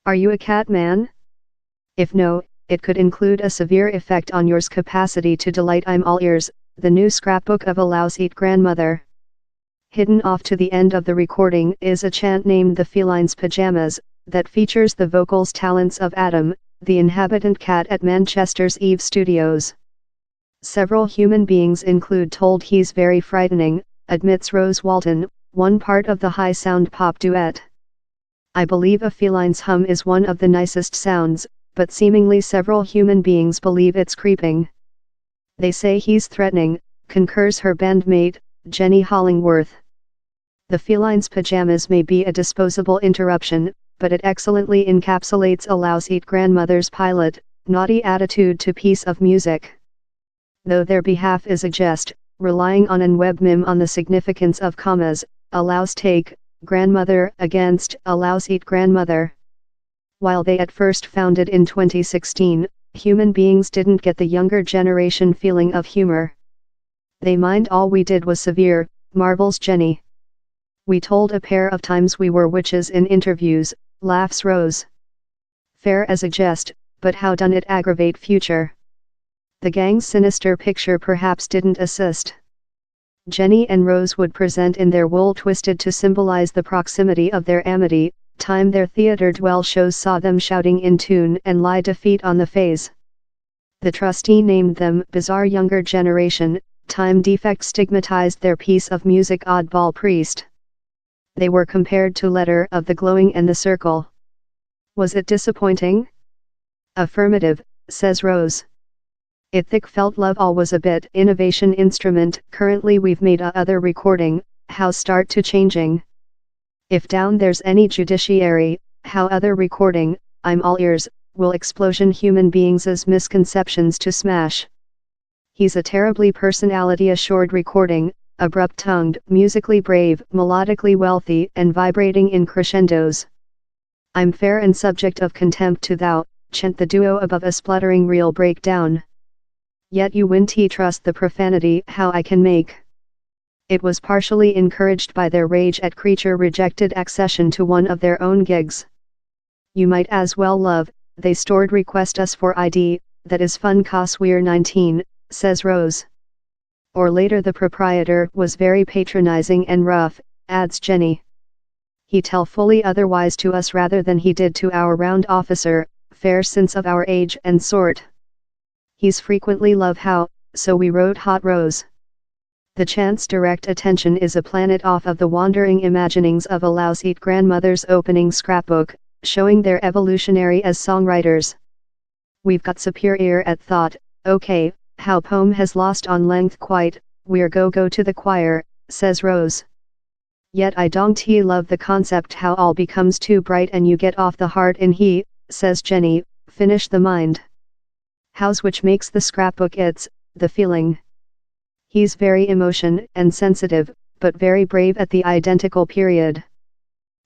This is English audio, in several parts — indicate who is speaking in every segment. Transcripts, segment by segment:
Speaker 1: Are you a cat man? If no, it could include a severe effect on yours capacity to delight. I'm all ears. The new scrapbook of a louse-eat grandmother. Hidden off to the end of the recording is a chant named The Feline's Pajamas, that features the vocals talents of Adam, the inhabitant cat at Manchester's Eve Studios. Several human beings include told he's very frightening, admits Rose Walton, one part of the high sound pop duet. I believe a feline's hum is one of the nicest sounds, but seemingly several human beings believe it's creeping. They say he's threatening, concurs her bandmate, Jenny Hollingworth. The feline's pajamas may be a disposable interruption, but it excellently encapsulates a louse-eat grandmother's pilot, naughty attitude to piece of music. Though their behalf is a jest, relying on an web meme on the significance of commas, a louse take, grandmother against a louse-eat grandmother. While they at first founded in 2016, human beings didn't get the younger generation feeling of humor. They mind all we did was severe, marvels Jenny. We told a pair of times we were witches in interviews, laughs Rose. Fair as a jest, but how done it aggravate future. The gang's sinister picture perhaps didn't assist. Jenny and Rose would present in their wool twisted to symbolize the proximity of their amity. Time their theater dwell shows saw them shouting in tune and lie defeat on the phase. The trustee named them bizarre younger generation. Time defect stigmatized their piece of music oddball priest. They were compared to Letter of the Glowing and the Circle. Was it disappointing? Affirmative, says Rose. It thick felt love all was a bit innovation instrument. Currently we've made a other recording, how start to changing. If down there's any judiciary, how other recording, I'm all ears, will explosion human beings' misconceptions to smash. He's a terribly personality assured recording, abrupt-tongued, musically brave, melodically wealthy and vibrating in crescendos. I'm fair and subject of contempt to thou, chant the duo above a spluttering real breakdown. Yet you win trust the profanity how I can make. It was partially encouraged by their rage at creature rejected accession to one of their own gigs. You might as well love, they stored request us for ID, that is fun cos we're 19, says Rose. Or later the proprietor was very patronizing and rough, adds Jenny. He tell fully otherwise to us rather than he did to our round officer, fair since of our age and sort. He's frequently love how, so we wrote Hot Rose. The chant's direct attention is a planet off of the wandering imaginings of a louse-eat grandmother's opening scrapbook, showing their evolutionary as songwriters. We've got superior at thought, okay, how poem has lost on length quite, we're go to the choir, says Rose. Yet I don't love the concept how all becomes too bright and you get off the heart in he, says Jenny, finish the mind. How's which makes the scrapbook it's, the feeling. He's very emotion and sensitive, but very brave at the identical period.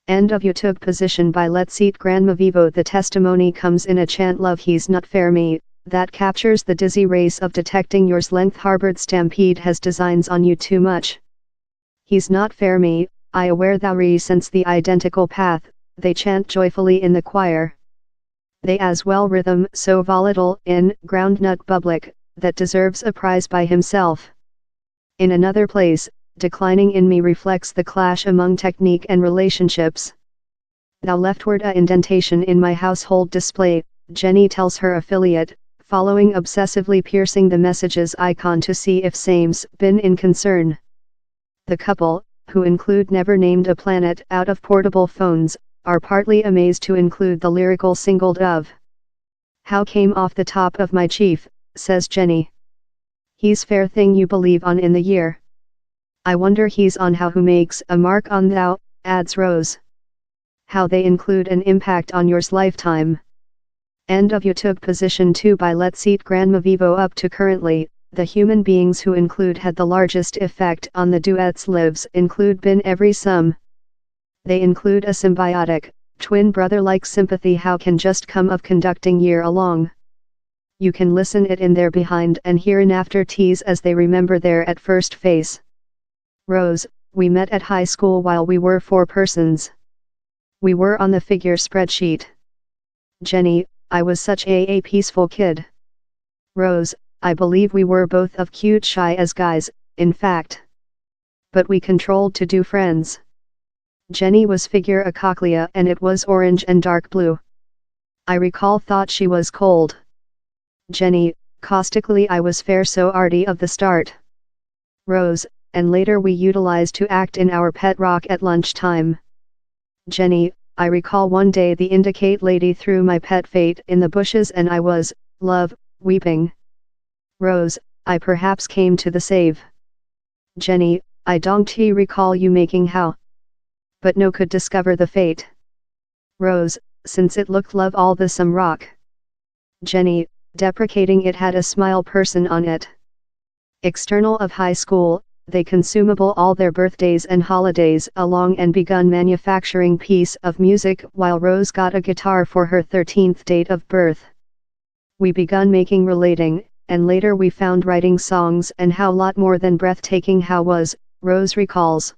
Speaker 1: End of you took position by Let's Eat Grandma Vivo. The testimony comes in a chant love he's not fair me, that captures the dizzy race of detecting yours length harbored stampede has designs on you too much. He's not fair me, I aware thou resents the identical path, they chant joyfully in the choir. They as well rhythm so volatile in groundnut public, that deserves a prize by himself. In another place, declining in me reflects the clash among technique and relationships. Thou leftward a indentation in my household display, Jenny tells her affiliate, following obsessively piercing the messages icon to see if same's been in concern. The couple, who include never named a planet out of portable phones, are partly amazed to include the lyrical singled of. How came off the top of my chief, says Jenny. He's fair thing you believe on in the year. I wonder he's on how who makes a mark on thou, adds Rose. How they include an impact on yours lifetime. End of you took position 2 by Let's Eat Grandma Vivo. Up to currently, the human beings who include had the largest effect on the duet's lives include been every some. They include a symbiotic, twin brother-like sympathy how can just come of conducting year along. You can listen it in their behind and hereinafter tease as they remember their at first face. Rose, we met at high school while we were 4 persons. We were on the figure spreadsheet. Jenny, I was such a peaceful kid. Rose, I believe we were both of cute shy as guys, in fact. But we controlled to do friends. Jenny was figure a cochlea and it was orange and dark blue. I recall thought she was cold. Jenny, caustically I was fair so arty of the start. Rose, and later we utilized to act in our pet rock at lunchtime. Jenny, I recall one day the indicate lady threw my pet fate in the bushes and I was, love, weeping. Rose, I perhaps came to the save. Jenny, I don't recall you making how. But no could discover the fate. Rose, since it looked love all the some rock. Jenny, deprecating it had a smile person on it. External of high school, they consumable all their birthdays and holidays along and begun manufacturing piece of music while Rose got a guitar for her 13th date of birth. We begun making relating, and later we found writing songs and how lot more than breathtaking how was, Rose recalls.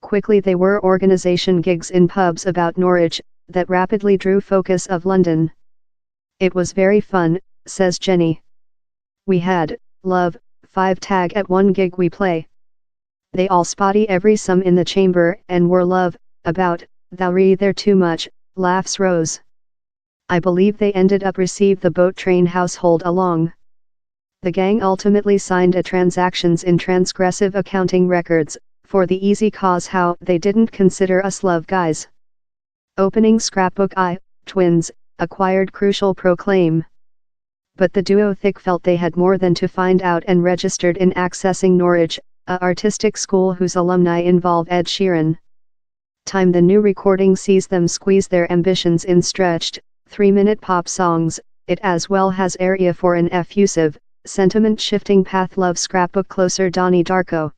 Speaker 1: Quickly they were organization gigs in pubs about Norwich, that rapidly drew focus of London. It was very fun, says Jenny. We had, love, 5 tag at one gig we play. They all spotty every some in the chamber and were love, about, thou re there too much, laughs Rose. I believe they ended up receive the boat train household along. The gang ultimately signed a transactions in transgressive accounting records, for the easy cause how they didn't consider us love guys. Opening scrapbook I, twins, acquired crucial proclaim. But the duo thick felt they had more than to find out and registered in accessing Norwich, a artistic school whose alumni involve Ed Sheeran. Time the new recording sees them squeeze their ambitions in stretched, 3-minute pop songs, it as well has area for an effusive, sentiment-shifting path love scrapbook closer Donnie Darko.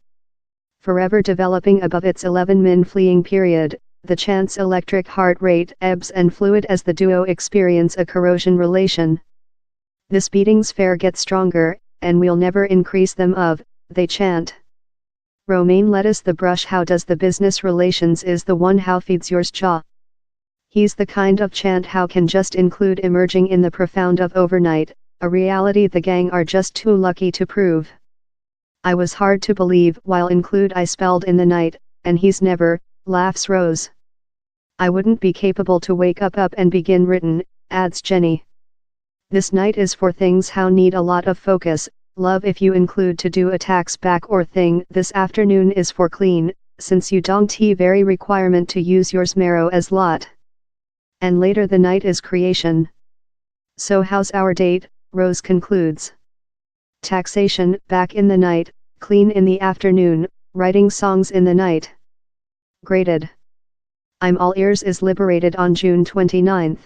Speaker 1: Forever developing above its 11-min fleeing period, the chance electric heart rate ebbs and fluid as the duo experience a corrosion relation. This beating's fair get stronger, and we'll never increase them of, they chant. Romaine lettuce the brush how does the business relations is the one how feeds yours jaw. He's the kind of chant how can just include emerging in the profound of overnight, a reality the gang are just too lucky to prove. I was hard to believe while include I spelled in the night, and he's never, laughs Rose. I wouldn't be capable to wake up and begin written, adds Jenny. This night is for things how need a lot of focus, love if you include to do attacks back or thing this afternoon is for clean, since you don't very requirement to use yours marrow as lot. And later the night is creation. So how's our date, Rose concludes. Taxation, back in the night, clean in the afternoon, writing songs in the night. Graded. I'm all ears is liberated on June 29.